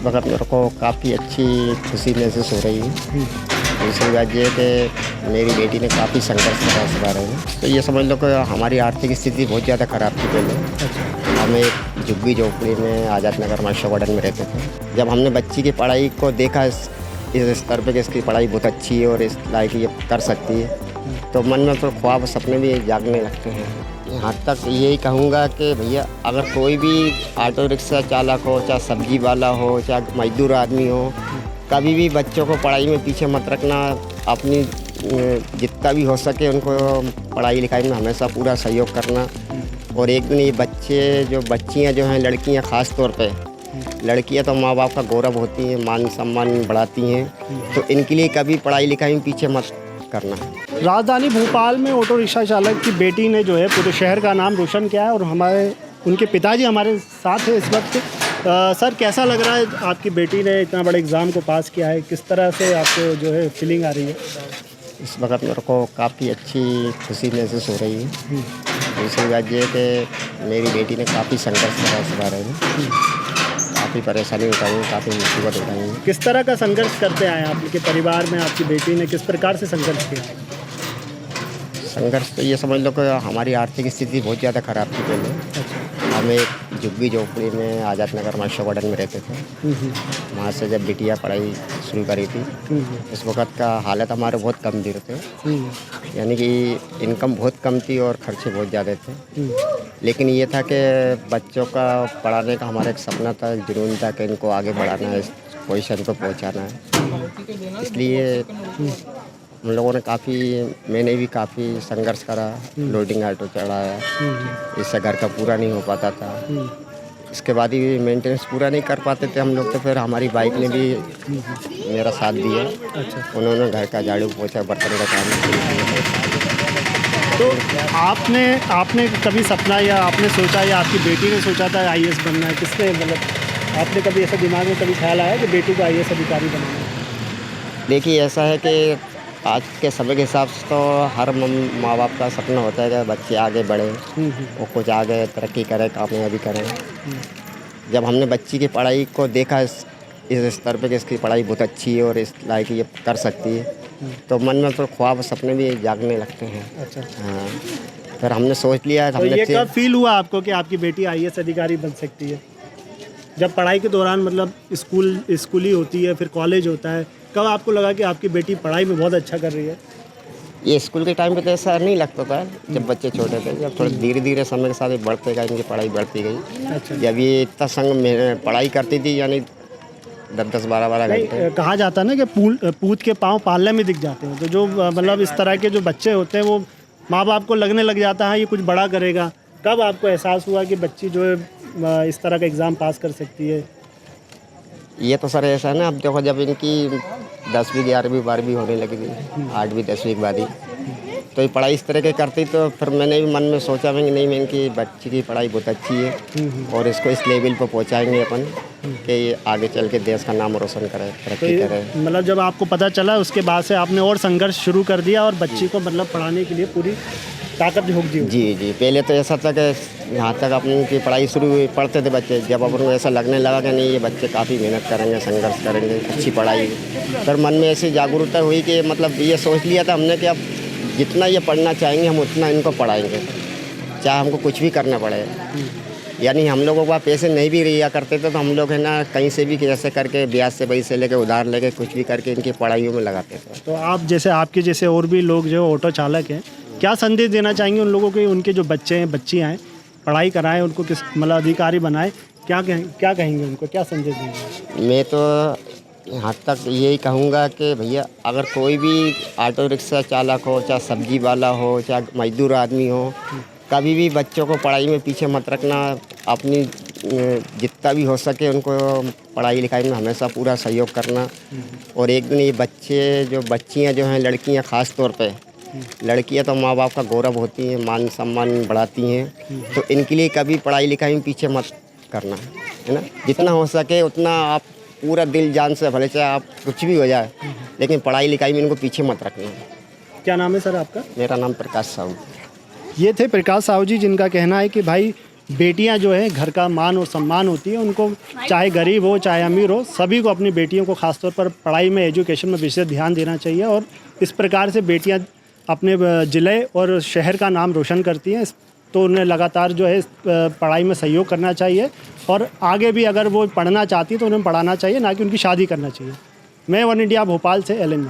इस वक्त मेरे को काफ़ी अच्छी खुशी महसूस हो रही है। दूसरी बात ये है कि मेरी बेटी ने काफ़ी संघर्ष करा इस बारे में। तो ये समझ लो कि हमारी आर्थिक स्थिति बहुत ज़्यादा ख़राब थी पहले। हम एक झुग्गी झोपड़ी में आज़ाद नगर में अशोक गार्डन में रहते थे। जब हमने बच्ची की पढ़ाई को देखा इस स्तर पे कि इसकी पढ़ाई बहुत अच्छी है और इस लायक ये कर सकती है, तो मन में तो ख्वाब सपने भी जागने लगते हैं। यहाँ तक यही कहूँगा कि भैया अगर कोई भी ऑटो रिक्शा चालक हो, चाहे सब्जी वाला हो, चाहे मजदूर आदमी हो, कभी भी बच्चों को पढ़ाई में पीछे मत रखना। अपनी जितना भी हो सके उनको पढ़ाई लिखाई में हमेशा पूरा सहयोग करना। और एक दिन ये बच्चे जो बच्चियाँ जो हैं, लड़कियाँ ख़ास तौर पे, लड़कियाँ तो माँ बाप का गौरव होती हैं, मान सम्मान बढ़ाती हैं, तो इनके लिए कभी पढ़ाई लिखाई में पीछे मत करना। राजधानी भोपाल में ऑटो रिक्शा चालक की बेटी ने जो है पूरे शहर का नाम रोशन किया है और उनके पिताजी हमारे साथ हैं इस वक्त। सर, कैसा लग रहा है आपकी बेटी ने इतना बड़ा एग्ज़ाम को पास किया है, किस तरह से आपको जो है फीलिंग आ रही है? इस वक्त मेरे को काफ़ी अच्छी खुशी महसूस हो रही है। दूसरी बात ये है कि मेरी बेटी ने काफ़ी संघर्ष करा इस बारे में, काफ़ी परेशानी उठाई, काफ़ी मुसीबत उठाई। किस तरह का संघर्ष करते आए आपके परिवार में? आपकी बेटी ने किस प्रकार से संघर्ष किया? संघर्ष तो ये समझ लो कि हमारी आर्थिक स्थिति बहुत ज़्यादा ख़राब थी पहले। हम एक झुग्गी झोपड़ी में आज़ाद नगर में अशोक गार्डन में रहते थे। वहाँ से जब बिटिया पढ़ाई शुरू करी थी, उस वक़्त का हालत हमारे बहुत गंभीर थे, यानी कि इनकम बहुत कम थी और खर्चे बहुत ज़्यादा थे। लेकिन ये था कि बच्चों का पढ़ाने का हमारा एक सपना था, जुनून था कि इनको आगे बढ़ाना है, इस पोजीशन पर पहुँचाना है। इसलिए हम लोगों ने मैंने भी काफ़ी संघर्ष करा, लोडिंग ऑटो चढ़ाया, इससे घर का पूरा नहीं हो पाता था। इसके बाद ही मेंटेनेंस पूरा नहीं कर पाते थे हम लोग, तो फिर हमारी बाइक ने भी मेरा साथ दिया। उन्होंने घर का झाड़ू पोछा, बर्तन का काम शुरू किया। तो आपने कभी सपना या आपने सोचा या आपकी बेटी ने सोचा था IAS बनना है? किसने, मतलब आपने कभी ऐसा दिमाग में कभी ख्याल आया कि बेटी को IAS अधिकारी बनाना है? देखिए, ऐसा है कि आज के समय के हिसाब से तो हर माँ बाप का सपना होता है कि बच्चे आगे बढ़े और कुछ आगे तरक्की करें, कामयाबी करें। जब हमने बच्ची की पढ़ाई को देखा इस स्तर पे कि इसकी पढ़ाई बहुत अच्छी है और इस लायक ये कर सकती है, तो मन में तो ख्वाब सपने भी जागने लगते हैं। अच्छा। हाँ, फिर हमने सोच लिया। तो ये कब फील हुआ आपको कि आपकी बेटी IAS अधिकारी बन सकती है? जब पढ़ाई के दौरान, मतलब स्कूल ही होती है, फिर कॉलेज होता है, कब आपको लगा कि आपकी बेटी पढ़ाई में बहुत अच्छा कर रही है? ये स्कूल के टाइम पे तो ऐसा नहीं लगता था जब बच्चे छोटे थे। जब थोड़े धीरे धीरे समय के साथ बढ़ते गए, इनकी पढ़ाई बढ़ती गई। अच्छा। जब ये इतना संग में पढ़ाई करती थी, यानी 10-10, 12-12 घंटे। कहा जाता है ना कि पूत के पाँव पालने में दिख जाते हैं, तो जो मतलब इस तरह के जो बच्चे होते हैं वो माँ बाप को लगने लग जाता है ये कुछ बड़ा करेगा। कब आपको एहसास हुआ कि बच्ची जो है इस तरह का एग्ज़ाम पास कर सकती है? ये तो सर ऐसा है ना, अब देखो जब इनकी 10वीं 11वीं 12वीं होने लगी थी, 8वीं 10वीं के बाद ही, तो ये पढ़ाई इस तरह की करती, तो फिर मैंने भी मन में सोचा मैं कि नहीं, मैं इनकी बच्ची की पढ़ाई बहुत अच्छी है और इसको इस लेवल पर पहुंचाएंगे अपन कि ये आगे चल के देश का नाम रोशन करे, तरक्की करे। मतलब जब आपको पता चला उसके बाद से आपने और संघर्ष शुरू कर दिया और बच्ची को मतलब पढ़ाने के लिए पूरी ताकत झोंक दी? जी। पहले तो ऐसा था कि यहाँ तक अपनी की पढ़ाई शुरू हुई, पढ़ते थे बच्चे, जब अपन को ऐसा लगने लगा कि नहीं ये बच्चे काफ़ी मेहनत करेंगे, संघर्ष करेंगे, अच्छी पढ़ाई, फिर मन में ऐसी जागरूकता हुई कि मतलब ये सोच लिया था हमने कि अब जितना ये पढ़ना चाहेंगे हम उतना इनको पढ़ाएंगे, चाहे हमको कुछ भी करना पड़े। यानी हम लोगों को पैसे नहीं भी रिया करते थे, तो हम लोग है ना कहीं से भी कैसे करके ब्याज से पैसे लेके उधार लेके कुछ भी करके इनकी पढ़ाइयों में लगाते थे। तो आपके जैसे और भी लोग जो ऑटो चालक हैं, क्या संदेश देना चाहेंगे उन लोगों को? उनके जो बच्चे हैं, बच्चियाँ हैं, पढ़ाई कराएं, उनको किस मतलब अधिकारी बनाएं, क्या कहेंगे उनको, क्या संदेश देंगे? मैं तो यहाँ तक यही कहूँगा कि भैया अगर कोई भी ऑटो रिक्शा चालक हो, चाहे सब्जी वाला हो, चाहे मजदूर आदमी हो, कभी भी बच्चों को पढ़ाई में पीछे मत रखना। अपनी जितना भी हो सके उनको पढ़ाई लिखाई में हमेशा पूरा सहयोग करना। और एक दिन ये बच्चियाँ जो हैं, लड़कियाँ ख़ास तौर पे, लड़कियाँ तो माँ बाप का गौरव होती हैं, मान सम्मान बढ़ाती हैं, तो इनके लिए कभी पढ़ाई लिखाई में पीछे मत करना, है ना। जितना हो सके उतना आप पूरा दिल जान से, भले चाहे आप कुछ भी हो जाए, लेकिन पढ़ाई लिखाई में इनको पीछे मत रखना। क्या नाम है सर आपका? मेरा नाम प्रकाश साहू। ये थे प्रकाश साहू जी, जिनका कहना है कि भाई बेटियां जो है घर का मान और सम्मान होती है। उनको चाहे गरीब हो चाहे अमीर हो, सभी को अपनी बेटियों को खासतौर पर पढ़ाई में, एजुकेशन में विशेष ध्यान देना चाहिए। और इस प्रकार से बेटियां अपने ज़िले और शहर का नाम रोशन करती हैं, तो उन्हें लगातार जो है पढ़ाई में सहयोग करना चाहिए। और आगे भी अगर वो पढ़ना चाहती है तो उन्हें पढ़ाना चाहिए, ना कि उनकी शादी करना चाहिए। मैं वन इंडिया भोपाल से एलन।